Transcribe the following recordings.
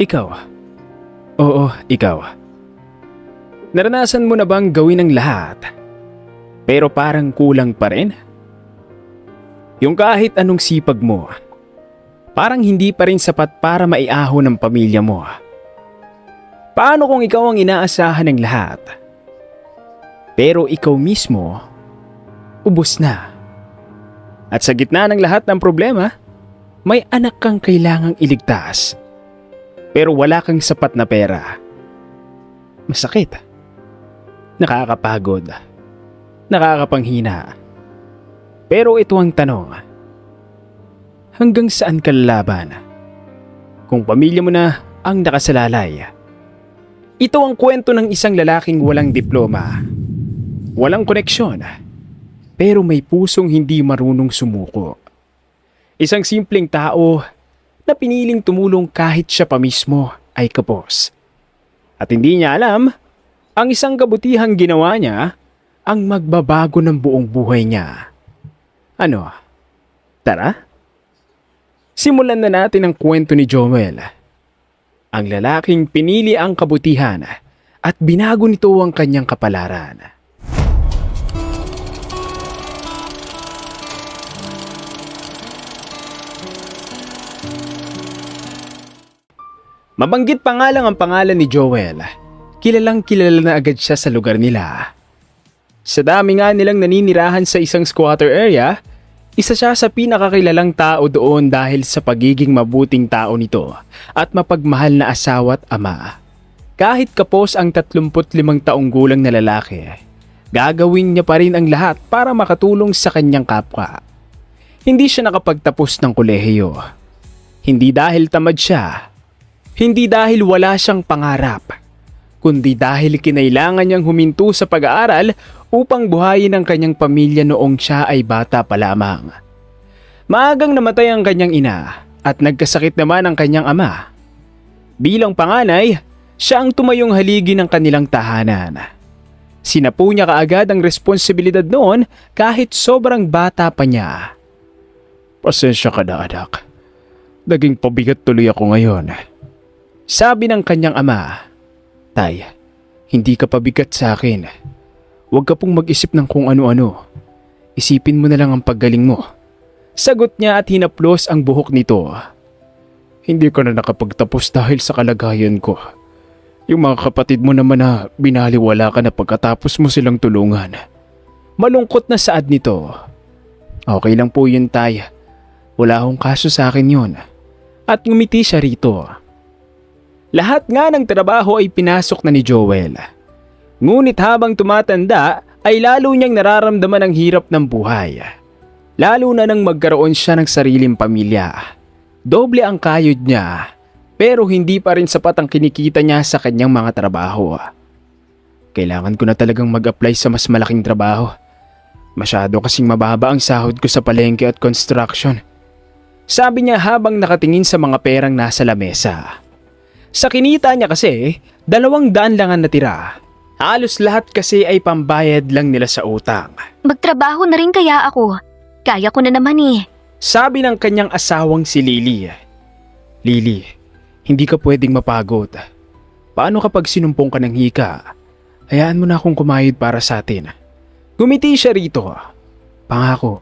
Ikaw? Oo, ikaw. Naranasan mo na bang gawin ang lahat, pero parang kulang pa rin? Yung kahit anong sipag mo, parang hindi pa rin sapat para maiahon ng pamilya mo. Paano kung ikaw ang inaasahan ng lahat, pero ikaw mismo, ubos na? At sa gitna ng lahat ng problema, may anak kang kailangang iligtas, pero wala kang sapat na pera. Masakit. Nakakapagod. Nakakapanghina. Pero ito ang tanong. Hanggang saan ka lalaban? Kung pamilya mo na ang nakasalalay. Ito ang kwento ng isang lalaking walang diploma. Walang koneksyon. Pero may pusong hindi marunong sumuko. Isang simpleng tao na piniling tumulong kahit siya pa mismo ay kapos. At hindi niya alam, ang isang kabutihang ginawa niya ang magbabago ng buong buhay niya. Ano? Tara? Simulan na natin ang kwento ni Joel. Ang lalaking pinili ang kabutihan at binago nito ang kanyang kapalaran. Mabanggit pa nga lang ang pangalan ni Joel. Kilalang kilala na agad siya sa lugar nila. Sa dami nga nilang naninirahan sa isang squatter area, isa siya sa pinakakilalang tao doon dahil sa pagiging mabuting tao nito at mapagmahal na asawa at ama. Kahit kapos ang 35 taong gulang na lalaki, gagawin niya pa rin ang lahat para makatulong sa kanyang kapwa. Hindi siya nakapagtapos ng kolehiyo. Hindi dahil tamad siya. Hindi dahil wala siyang pangarap, kundi dahil kinailangan niyang huminto sa pag-aaral upang buhayin ang kanyang pamilya noong siya ay bata pa lamang. Maagang namatay ang kanyang ina at nagkasakit naman ang kanyang ama. Bilang panganay, siya ang tumayong haligi ng kanilang tahanan. Sinapu niya kaagad ang responsibilidad noon kahit sobrang bata pa niya. Pasensya ka na anak, naging pabigat tuloy ako ngayon. Sabi ng kanyang ama, Tay, hindi ka pabigat sa akin. Huwag ka pong mag-isip ng kung ano-ano. Isipin mo na lang ang paggaling mo. Sagot niya at hinaplos ang buhok nito. Hindi ka na nakapagtapos dahil sa kalagayan ko. Yung mga kapatid mo naman na binaliwala ka na pagkatapos mo silang tulungan. Malungkot na saad nito. Okay lang po yun, Tay. Wala akong kaso sa akin yun. At ngumiti siya rito. Lahat nga ng trabaho ay pinasok na ni Joel. Ngunit habang tumatanda ay lalo niyang nararamdaman ang hirap ng buhay. Lalo na nang magkaroon siya ng sariling pamilya. Doble ang kayod niya, pero hindi pa rin sapat ang kinikita niya sa kanyang mga trabaho. Kailangan ko na talagang mag-apply sa mas malaking trabaho. Masyado kasing mababa ang sahod ko sa palengke at construction. Sabi niya habang nakatingin sa mga perang nasa lamesa. Sa kinita niya kasi, 200 lang ang natira. Halos lahat kasi ay pambayad lang nila sa utang. Magtrabaho na rin kaya ako. Kaya ko na naman eh. Sabi ng kanyang asawang si Lily. Lily, hindi ka pwedeng mapagod. Paano kapag sinumpong ka ng hika? Hayaan mo na akong kumayod para sa atin. Gumiti siya rito. Pangako,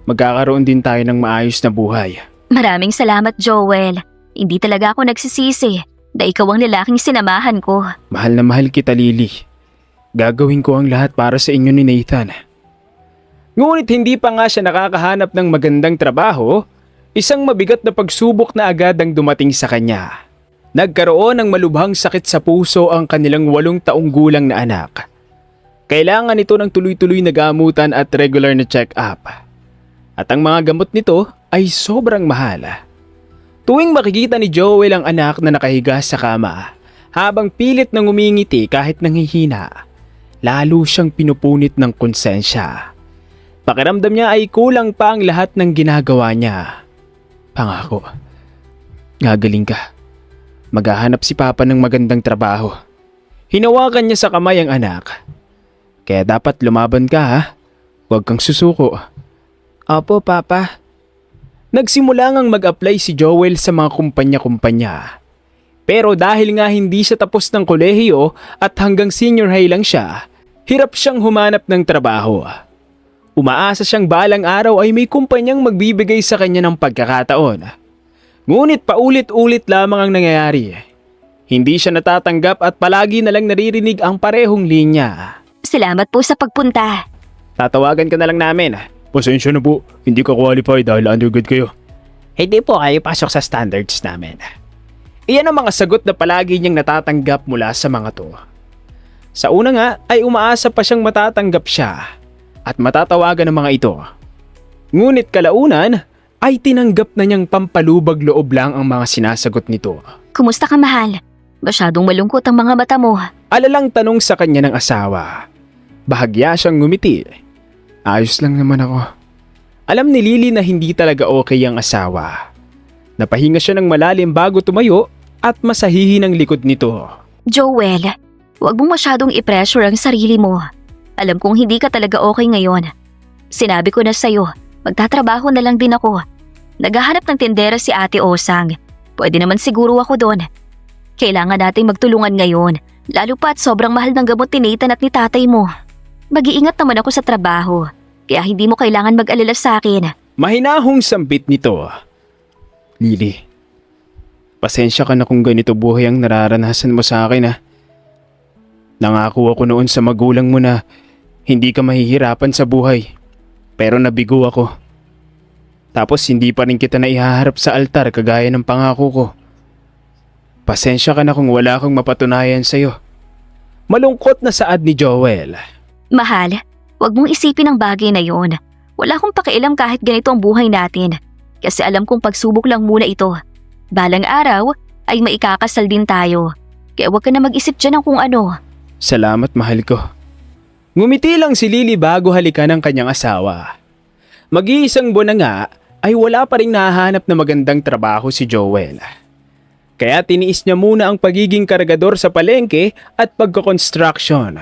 magkakaroon din tayo ng maayos na buhay. Maraming salamat, Joel. Hindi talaga ako nagsisisi na ikaw ang lalaking sinamahan ko. Mahal na mahal kita, Lily. Gagawin ko ang lahat para sa inyo ni Nathan. Ngunit hindi pa nga siya nakakahanap ng magandang trabaho, isang mabigat na pagsubok na agad ang dumating sa kanya. Nagkaroon ng malubhang sakit sa puso ang kanilang 8 taong gulang na anak. Kailangan ito ng tuloy-tuloy na gamutan at regular na check-up. At ang mga gamot nito ay sobrang mahal. Tuwing makikita ni Joel ang anak na nakahiga sa kama, habang pilit na ngumingiti kahit nanghihina, lalo siyang pinupunit ng konsensya. Pakiramdam niya ay kulang pa ang lahat ng ginagawa niya. Pangako, gagaling ka. Maghahanap si Papa ng magandang trabaho. Hinawakan niya sa kamay ang anak. Kaya dapat lumaban ka ha. Huwag kang susuko. Opo, Papa. Nagsimula ngang mag-apply si Joel sa mga kumpanya-kumpanya. Pero dahil nga hindi siya tapos ng kolehiyo at hanggang senior high lang siya, hirap siyang humanap ng trabaho. Umaasa siyang balang araw ay may kumpanyang magbibigay sa kanya ng pagkakataon. Ngunit paulit-ulit lamang ang nangyayari. Hindi siya natatanggap at palagi na lang naririnig ang parehong linya. Salamat po sa pagpunta. Tatawagan ka na lang namin. Pasensya na po, hindi ka qualify dahil undergrad kayo. Hindi po kayo pasok sa standards namin. Iyan ang mga sagot na palagi niyang natatanggap mula sa mga to. Sa una nga ay umaasa pa siyang matatanggap siya at matatawagan ng mga ito. Ngunit kalaunan ay tinanggap na niyang pampalubag loob lang ang mga sinasagot nito. Kumusta ka, mahal? Masyadong malungkot ang mga mata mo. Alalang tanong sa kanya ng asawa. Bahagya siyang ngumiti. Ayos lang naman ako. Alam ni Lily na hindi talaga okay ang asawa. Napahinga siya ng malalim bago tumayo at masahihin ang likod nito. Joel, huwag mong masyadong i-pressure ang sarili mo. Alam kong hindi ka talaga okay ngayon. Sinabi ko na sa'yo, magtatrabaho na lang din ako. Naghahanap ng tindera si Ate Osang. Pwede naman siguro ako doon. Kailangan nating magtulungan ngayon, lalo pa at sobrang mahal ng gamot ni Nathan at ni tatay mo. Mag-iingat naman ako sa trabaho, kaya hindi mo kailangan mag-alala sa akin. Mahinahong sambit nito. Lily, pasensya ka na kung ganito buhay ang nararanasan mo sa akin ha. Nangako ako noon sa magulang mo na hindi ka mahihirapan sa buhay. Pero nabigo ako. Tapos hindi pa rin kita na ihaharap sa altar kagaya ng pangako ko. Pasensya ka na kung wala akong mapatunayan sa'yo. Malungkot na saad ni Joel. Mahal, huwag mong isipin ang bagay na yon. Wala akong pakialam kahit ganito ang buhay natin. Kasi alam kong pagsubok lang muna ito. Balang araw ay maikakasal din tayo. Kaya huwag ka na mag-isip dyan ng kung ano. Salamat, mahal ko. Ngumiti lang si Lily bago halikan ng kanyang asawa. Mag-iisang buwan na nga ay wala pa rin nahahanap na magandang trabaho si Joel. Kaya tiniis niya muna ang pagiging kargador sa palengke at pagko-construction.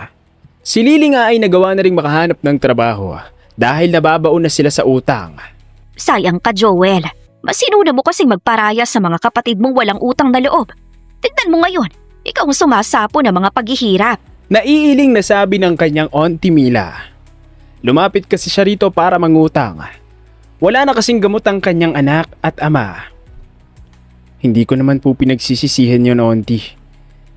Si Lily nga ay nagawa na rin makahanap ng trabaho dahil nababaon na sila sa utang. Sayang ka, Joel. Masinuna mo kasing magparaya sa mga kapatid mong walang utang na loob. Tignan mo ngayon, ikaw ang sumasapo ng mga paghihirap. Naiiling na sabi ng kanyang Auntie Mila. Lumapit kasi siya rito para mangutang. Wala na kasing gamot ang kanyang anak at ama. Hindi ko naman po pinagsisisihan yun, Auntie.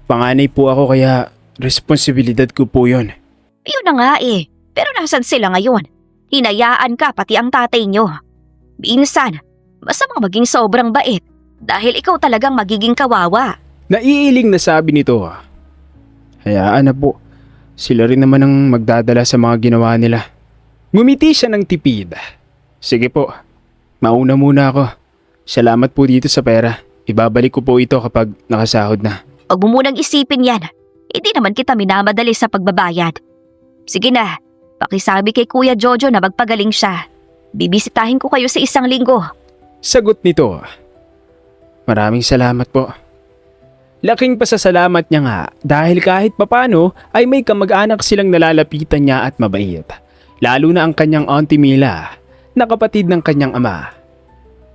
Panganay po ako kaya responsibilidad ko po yun. Yun na nga eh. Pero nasan sila ngayon? Hinayaan ka pati ang tatay nyo. Minsan, masamang maging sobrang bait dahil ikaw talagang magiging kawawa. Naiiling na sabi nito. Hayaan na po. Sila rin naman ang magdadala sa mga ginawa nila. Ngumiti siya ng tipid. Sige po, mauna muna ako. Salamat po dito sa pera. Ibabalik ko po ito kapag nakasahod na. Huwag mo munang isipin yan. Hindi naman kita minamadali sa pagbabayad. Sige na, pakisabi kay Kuya Jojo na magpagaling siya. Bibisitahin ko kayo sa 1 linggo. Sagot nito. Maraming salamat po. Laking pasasalamat niya nga dahil kahit papano ay may kamag-anak silang nalalapitan niya at mabait. Lalo na ang kanyang Auntie Mila na kapatid ng kanyang ama.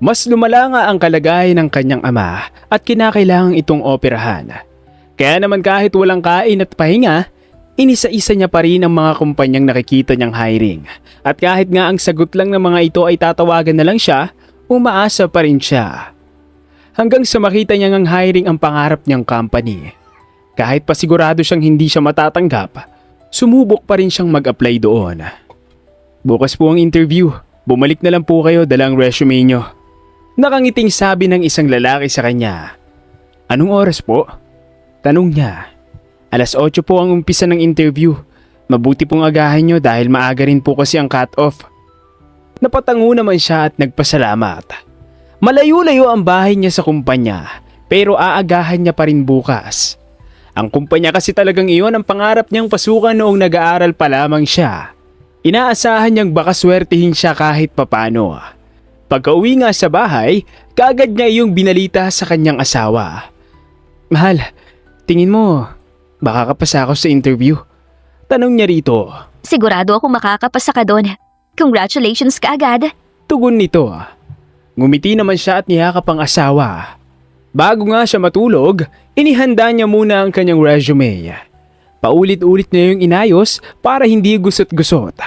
Mas lumala nga ang kalagayan ng kanyang ama at kinakailangang itong operahan. Kaya naman kahit walang kain at pahinga, inisa-isa niya pa rin ang mga kumpanyang nakikita niyang hiring. At kahit nga ang sagot lang ng mga ito ay tatawagan na lang siya, umaasa pa rin siya. Hanggang sa makita niya ngang hiring ang pangarap niyang company. Kahit pa sigurado siyang hindi siya matatanggap, sumubok pa rin siyang mag-apply doon. Bukas po ang interview, bumalik na lang po kayo dalang resume niyo. Nakangiting sabi ng isang lalaki sa kanya. Anong oras po? Tanong niya. 8:00 po ang umpisa ng interview. Mabuti pong agahan nyo dahil maaga rin po kasi ang cut-off. Napatango naman siya at nagpasalamat. Malayo-layo ang bahay niya sa kumpanya pero aagahan niya pa rin bukas. Ang kumpanya kasi talagang iyon ang pangarap niyang pasukan noong nag-aaral pa lamang siya. Inaasahan niyang baka swertihin siya kahit papano. Pagka-uwi nga sa bahay, kaagad niya iyong binalita sa kanyang asawa. Mahal, tingin mo, makakapasa ako sa interview? Tanong niya rito. Sigurado ako makakapasa ka doon. Congratulations ka agad. Tugon nito. Ngumiti naman siya at niyakap ang asawa. Bago nga siya matulog, inihanda niya muna ang kanyang resume. Paulit-ulit niya yung inayos para hindi gusot-gusot.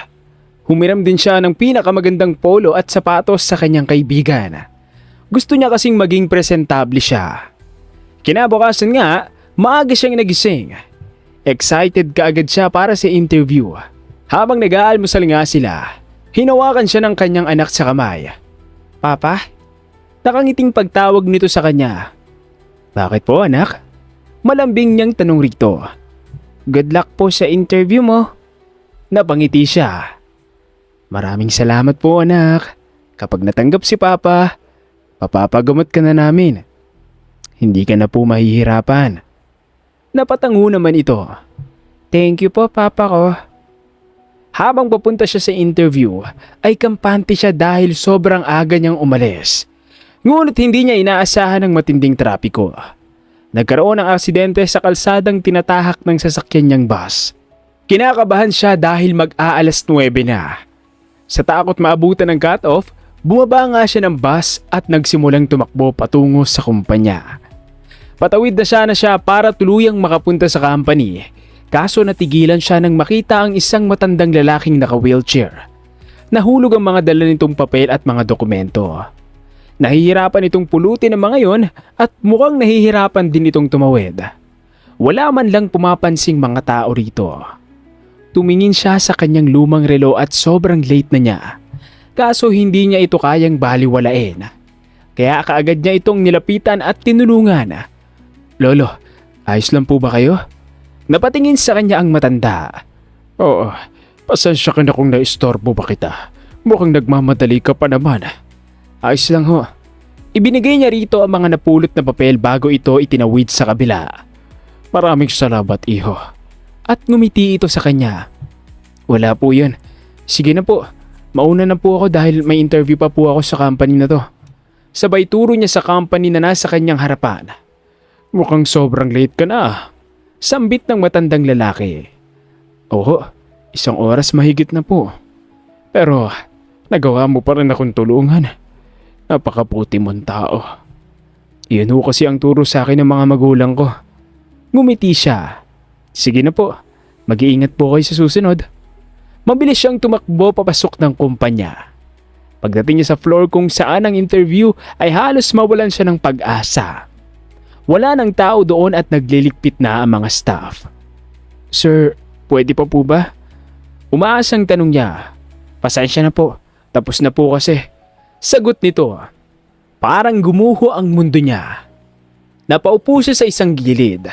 Humiram din siya ng pinakamagandang polo at sapatos sa kanyang kaibigan. Gusto niya kasing maging presentable siya. Kinabukasan nga, maaga siyang nagising. Excited kaagad siya para sa interview. Habang nag-aalmusal nga sila, hinawakan siya ng kanyang anak sa kamay. "Papa?" Nakangiting pagtawag nito sa kanya. "Bakit po, anak?" Malambing niyang tanong rito. "Good luck po sa interview mo." Napangiti siya. "Maraming salamat po, anak. Kapag natanggap si Papa, papapagamot ka na namin. Hindi ka na po mahihirapan." Napatango naman ito. "Thank you po, Papa ko." Habang papunta siya sa interview, ay kampante siya dahil sobrang aga niyang umalis. Ngunit hindi niya inaasahan ng matinding trapiko. Nagkaroon ng aksidente sa kalsadang tinatahak ng sasakyan niyang bus. Kinakabahan siya dahil mag-aalas 9 na. Sa takot maabutan ng cut-off, bumaba nga siya ng bus at nagsimulang tumakbo patungo sa kumpanya. Patawid na siya para tuluyang makapunta sa company. Kaso natigilan siya nang makita ang isang matandang lalaking naka-wheelchair. Nahulog ang mga dala nitong papel at mga dokumento. Nahihirapan itong pulutin ang mga yon at mukhang nahihirapan din itong tumawid. Wala man lang pumapansing mga tao rito. Tumingin siya sa kanyang lumang relo at sobrang late na niya. Kaso hindi niya ito kayang baliwalain. Kaya kaagad niya itong nilapitan at tinulungan. "Lolo, ayos lang po ba kayo?" Napatingin sa kanya ang matanda. "Oo, pasensya ka na kung naistorbo ba kita. Mukhang nagmamadali ka pa naman." "Ayos lang ho." Ibinigay niya rito ang mga napulot na papel bago ito itinawid sa kabila. "Maraming salamat, iho." At ngumiti ito sa kanya. "Wala po yun. Sige na po, mauna na po ako dahil may interview pa po ako sa company na to." Sabay turo niya sa company na nasa kanyang harapan. "Mukhang sobrang late ka na." Sambit ng matandang lalaki. "Oo, 1 oras mahigit na po. Pero nagawa mo pa rin akong tulungan. Napakaputi mong tao." "Iyon ho kasi ang turo sa akin ng mga magulang ko." Ngumiti siya. "Sige na po, mag-iingat po kayo sa susunod." Mabilis siyang tumakbo papasok ng kumpanya. Pagdating niya sa floor kung saan ang interview ay halos mawalan siya ng pag-asa. Wala nang tao doon at nagliligpit na ang mga staff. "Sir, pwede pa po ba?" Umaasang tanong niya. "Pasensya na po, tapos na po kasi." Sagot nito. Parang gumuho ang mundo niya. Napaupo siya sa isang gilid.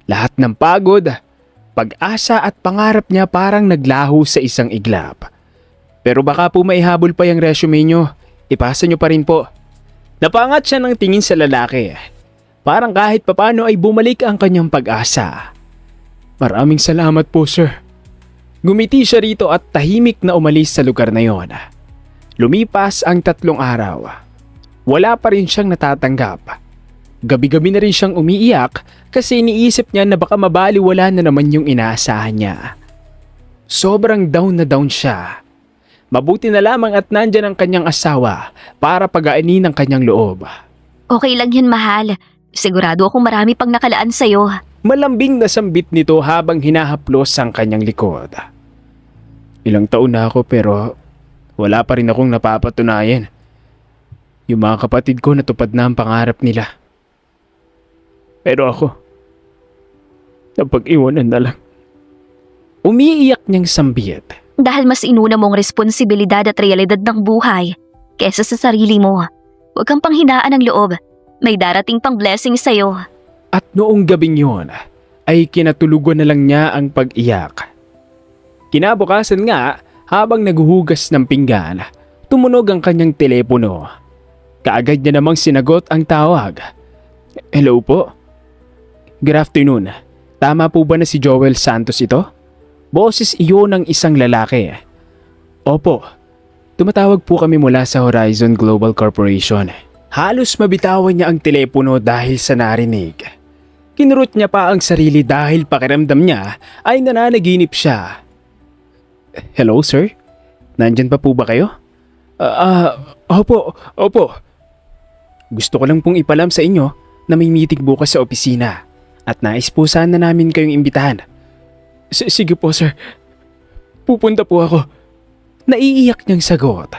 Lahat ng pagod, pag-asa at pangarap niya parang naglaho sa isang iglap. "Pero baka po maihabol pa yung resume niyo. Ipasa niyo pa rin po." Napangat siya ng tingin sa lalaki. Parang kahit papano ay bumalik ang kanyang pag-asa. "Maraming salamat po, sir." Ngumiti siya rito at tahimik na umalis sa lugar na yon. Lumipas ang 3 araw. Wala pa rin siyang natatanggap. Gabi-gabi na rin siyang umiiyak kasi iniisip niya na baka mabaliwala na naman yung inaasahan niya. Sobrang down na down siya. Mabuti na lamang at nandyan ang kanyang asawa para pagaanin ang kanyang loob. Okay lang yan, mahal. Sigurado akong marami pang nakalaan sa'yo. Malambing na sambit nito habang hinahaplos ang kanyang likod. "Ilang taon na ako pero wala pa rin akong napapatunayan. Yung mga kapatid ko natupad na ang pangarap nila. Pero ako, napag-iwanan na lang." Umiiyak niyang sambit. Dahil mas inuna mong responsibilidad at realidad ng buhay kesa sa sarili mo. Huwag kang panghinaan ng loob. May darating pang blessing sa'yo. At noong gabing yon, ay kinatulugan na lang niya ang pag-iyak. Kinabukasan nga, habang naguhugas ng pinggan, tumunog ang kanyang telepono. Kaagad niya namang sinagot ang tawag. "Hello po?" "Good afternoon. Tama po ba na si Joel Santos ito?" Boses iyon ng isang lalaki. "Opo. Tumatawag po kami mula sa Horizon Global Corporation." Halos mabitawan niya ang telepono dahil sa narinig. Kinurot niya pa ang sarili dahil pakiramdam niya ay nananaginip siya. "Hello, sir? Nandyan pa po ba kayo?" Opo. Gusto ko lang pong ipalam sa inyo na may meeting bukas sa opisina at nais po sana namin kayong imbitahan. Sige po sir, pupunta po ako. Naiiyak niyang sagot.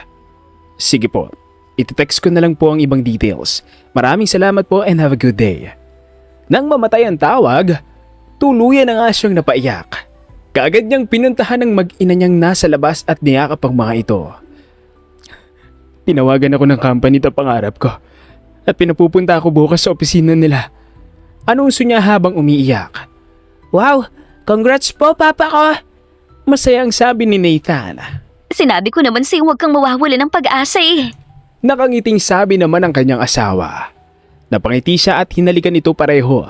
Sige po, iti-text ko na lang po ang ibang details. Maraming salamat po and have a good day. Nang mamatay ang tawag, tuluyan na nga siyang napaiyak. Kaagad niyang pinuntahan ng mag-ina niyang nasa labas at niyakap ang mga ito. Tinawagan ako ng company na pangarap ko at pinapupunta ako bukas sa opisina nila. Anungso niya habang umiiyak. Wow, congrats po papa ko! Masayang sabi ni Nathan. Sinabi ko naman sa'yo huwag kang mawawala ng pag-asa eh. Nakangiting sabi naman ng kanyang asawa. Napangiti siya at hinalikan ito pareho.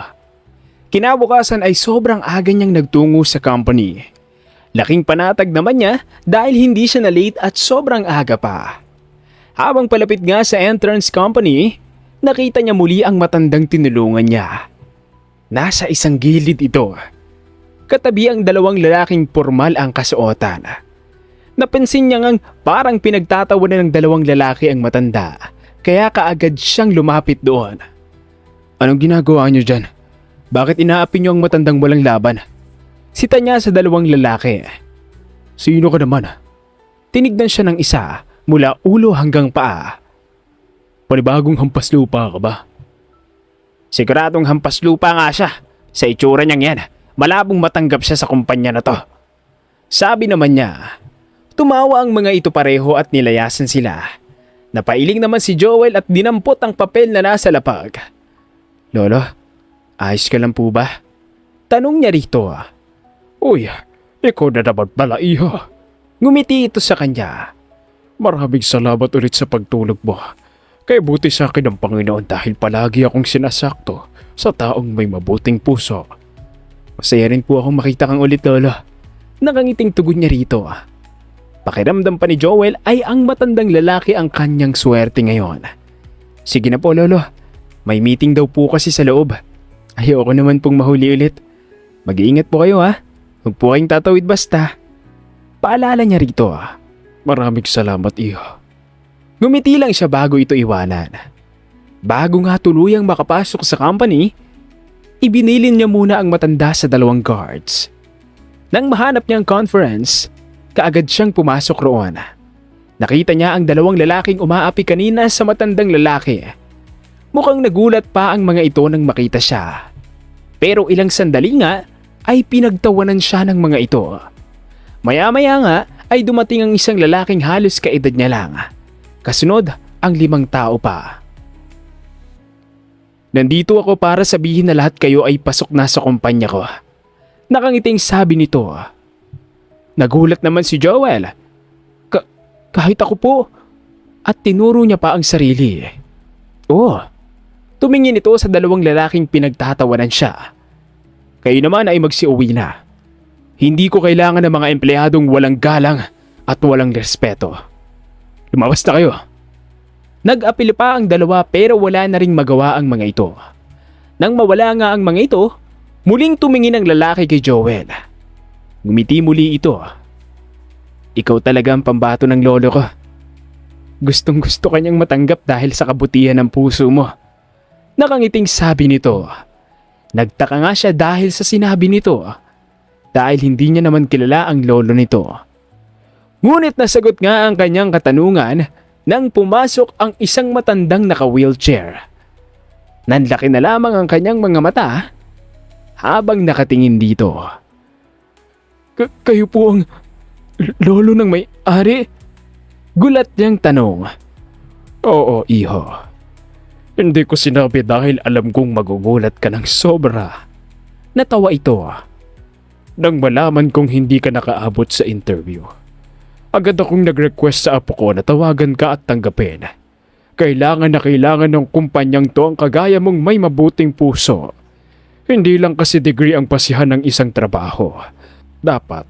Kinabukasan ay sobrang aga niyang nagtungo sa company. Laking panatag naman niya dahil hindi siya na late at sobrang aga pa. Habang palapit nga sa entrance company, nakita niya muli ang matandang tinulungan niya. Nasa isang gilid ito. Katabi ang dalawang lalaking pormal ang kasuotan. Napansin niya ngang parang pinagtatawanan ng dalawang lalaki ang matanda, kaya kaagad siyang lumapit doon. Anong ginagawa niyo dyan? Bakit inaapi niyo ang matandang walang laban? Sita niya sa dalawang lalaki. Sino ka naman? Tinignan siya ng isa mula ulo hanggang paa. Panibagong hampas lupa ka ba? Siguradong hampas lupa nga siya. Sa itsura niyang yan, malabong matanggap siya sa kumpanya na to. Sabi naman niya. Tumawa ang mga ito pareho at nilayasan sila. Napailing naman si Joel at dinampot ang papel na nasa lapag. Lolo, ayos ka lang po ba? Tanong niya rito. Uy, ikaw na naman pala iho. Ngumiti ito sa kanya. Maraming salamat ulit sa pagtulog mo. Kaya buti sa akin ng Panginoon dahil palagi akong sinasakto sa taong may mabuting puso. Masaya rin po akong makita kang ulit, Lolo. Nakangiting tugon niya rito. Pakiramdam pa ni Joel ay ang matandang lalaki ang kanyang swerte ngayon. Sige na po, Lolo. May meeting daw po kasi sa loob. Ayoko naman pong mahuli ulit. Mag-iingat po kayo ha. Huwag po kayong tatawid basta. Paalala niya rito. Maraming salamat, iho. Ngumiti lang siya bago ito iwanan. Bago nga tuluyang makapasok sa company, ibinilin niya muna ang matanda sa dalawang guards. Nang mahanap niya ang conference, kaagad siyang pumasok roon. Nakita niya ang dalawang lalaking umaapi kanina sa matandang lalaki. Mukhang nagulat pa ang mga ito nang makita siya. Pero ilang sandali nga ay pinagtawanan siya ng mga ito. Maya-maya nga ay dumating ang isang lalaking halos kaedad niya lang. Kasunod ang 5 tao pa. Nandito ako para sabihin na lahat kayo ay pasok na sa kumpanya ko. Nakangiting sabi nito. Nagulat naman si Joel. Kahit ako po. At tinuro niya pa ang sarili. Oh, tumingin ito sa dalawang lalaking pinagtatawanan siya. Kayo naman ay magsiuwi na. Hindi ko kailangan ng mga empleyadong walang galang at walang respeto. Lumabas na kayo. Nag-apil pa ang dalawa pero wala na ring magawa ang mga ito. Nang mawala nga ang mga ito, muling tumingin ang lalaki kay Joel. Ngumiti muli ito. Ikaw talaga ang pambato ng lolo ko. Gustong gusto kanyang matanggap dahil sa kabutihan ng puso mo. Nakangiting sabi nito. Nagtaka nga siya dahil sa sinabi nito. Dahil hindi niya naman kilala ang lolo nito. Ngunit nasagot nga ang kanyang katanungan nang pumasok ang isang matandang naka-wheelchair. Nanlaki na lamang ang kanyang mga mata habang nakatingin dito. Kayo po ang lolo ng may-ari? Gulat niyang tanong. Oo, iho. Hindi ko sinabi dahil alam kong magugulat ka ng sobra. Natawa ito. Nang malaman kong hindi ka nakaabot sa interview. Agad akong nag-request sa apo ko na tawagan ka at tanggapin. Kailangan na kailangan ng kumpanyang to ang kagaya mong may mabuting puso. Hindi lang kasi degree ang pasihan ng isang trabaho. Dapat,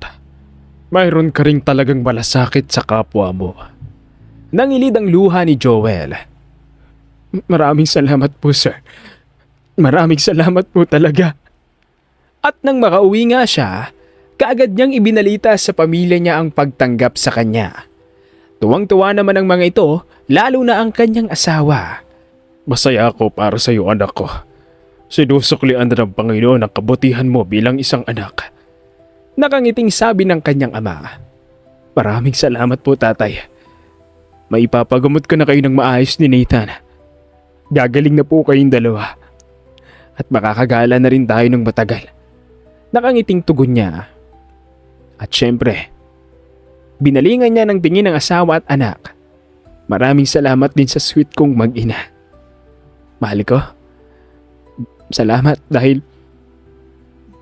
mayroon ka ring talagang malasakit sa kapwa mo. Nangilid ang luha ni Joel. Maraming salamat po, sir. Maraming salamat po talaga. At nang makauwi nga siya, kaagad niyang ibinalita sa pamilya niya ang pagtanggap sa kanya. Tuwang-tuwa naman ang mga ito, lalo na ang kanyang asawa. Masaya ako para sa iyo, anak ko. Sinusuklian na ng Panginoon ang kabutihan mo bilang isang anak. Nakangiting sabi ng kanyang ama. Maraming salamat po, tatay. Maipapagamot ko na kayo ng maayos ni Nathan. Gagaling na po kayong dalawa. At makakagala na rin tayo ng matagal. Nakangiting tugon niya. At syempre, binalingan niya ng tingin ng asawa at anak. Maraming salamat din sa sweet kong mag-ina. Mahal ko, salamat dahil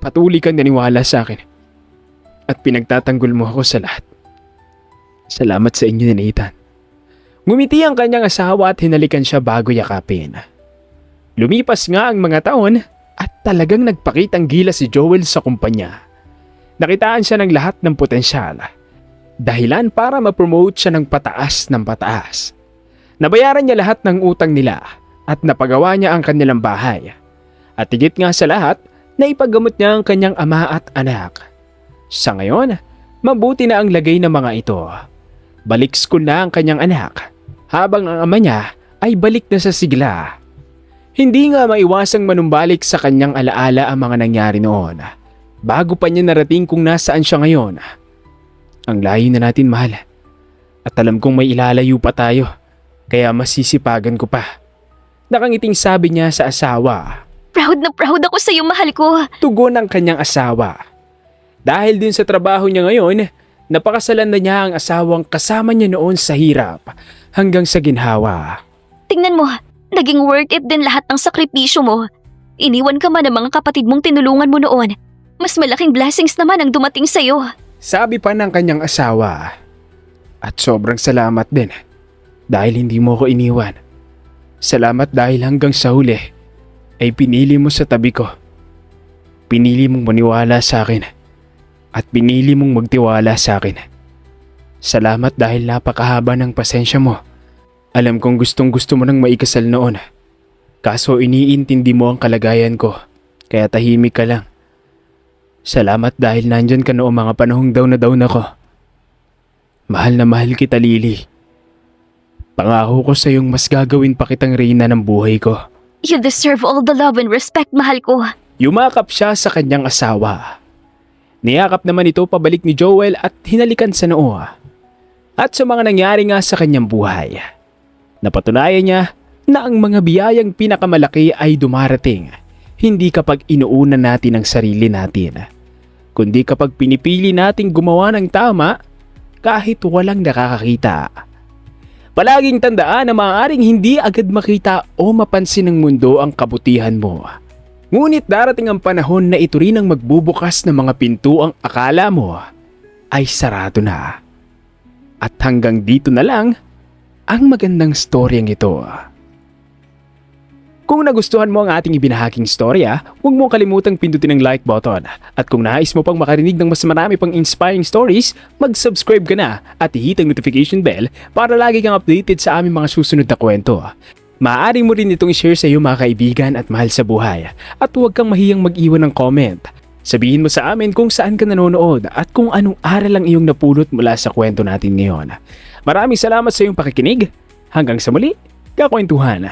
patuloy kang naniwala sa akin at pinagtatanggol mo ako sa lahat. Salamat sa inyo ni Nathan. Ngumiti ang kanyang asawa at hinalikan siya bago yakapin. Lumipas nga ang mga taon at talagang nagpakitang gila si Joel sa kumpanya. Nakitaan siya ng lahat ng potensyal. Dahilan para ma-promote siya ng pataas ng pataas. Nabayaran niya lahat ng utang nila at napagawa niya ang kanilang bahay. At higit nga sa lahat, naipagamot niya ang kanyang ama at anak. Sa ngayon, mabuti na ang lagay ng mga ito. Balik school na ang kanyang anak, habang ang ama niya ay balik na sa sigla. Hindi nga maiwasang manumbalik sa kanyang alaala ang mga nangyari noon. Bago pa niya narating kung nasaan siya ngayon. Ang layo na natin, mahal. At alam kong may ilalayo pa tayo, kaya masisipagan ko pa. Nakangiting sabi niya sa asawa. Proud na proud ako sa iyo, mahal ko. Tugon ng kanyang asawa. Dahil din sa trabaho niya ngayon, napakasalan na niya ang asawang kasama niya noon sa hirap hanggang sa ginhawa. Tingnan mo, naging worth it din lahat ng sakripisyo mo. Iniwan ka man ng mga kapatid mong tinulungan mo noon. Mas malaking blessings naman ang dumating sa iyo. Sabi pa ng kanyang asawa. At sobrang salamat din dahil hindi mo ko iniwan. Salamat dahil hanggang sa huli ay pinili mo sa tabi ko. Pinili mong maniwala sa akin at pinili mong magtiwala sa akin. Salamat dahil napakahaba ng pasensya mo. Alam kong gustong gusto mo nang maikasal noon. Kaso iniintindi mo ang kalagayan ko, kaya tahimik ka lang. Salamat dahil nandyan ka noong mga panahong down na ko. Mahal na mahal kita, Lily. Pangako ko sa iyong mas gagawin pa kitang reyna ng buhay ko. You deserve all the love and respect, mahal ko. Yumakap siya sa kanyang asawa. Niyakap naman ito pabalik ni Joel at hinalikan sa noo. At sa mga nangyari nga sa kanyang buhay, napatunayan niya na ang mga biyayang pinakamalaki ay dumarating hindi kapag inuuna natin ang sarili natin, kundi kapag pinipili nating gumawa ng tama kahit walang nakakakita. Palaging tandaan na maaaring hindi agad makita o mapansin ng mundo ang kabutihan mo. Ngunit darating ang panahon na ito rin ang magbubukas ng mga pinto ang akala mo ay sarado na. At hanggang dito na lang ang magandang storyang ito. Kung nagustuhan mo ang ating ibinahaging storya, huwag mo kalimutang pindutin ang like button. At kung nais mo pang makarinig ng mas marami pang inspiring stories, mag-subscribe ka na at i-hit ang notification bell para lagi kang updated sa aming mga susunod na kwento. Maaari mo rin itong i-share sa iyo mga kaibigan at mahal sa buhay. At huwag kang mahiyang mag-iwan ng comment. Sabihin mo sa amin kung saan ka nanonood at kung anong aral ang iyong napulot mula sa kwento natin ngayon. Maraming salamat sa iyong pakikinig. Hanggang sa muli, kakwentuhan.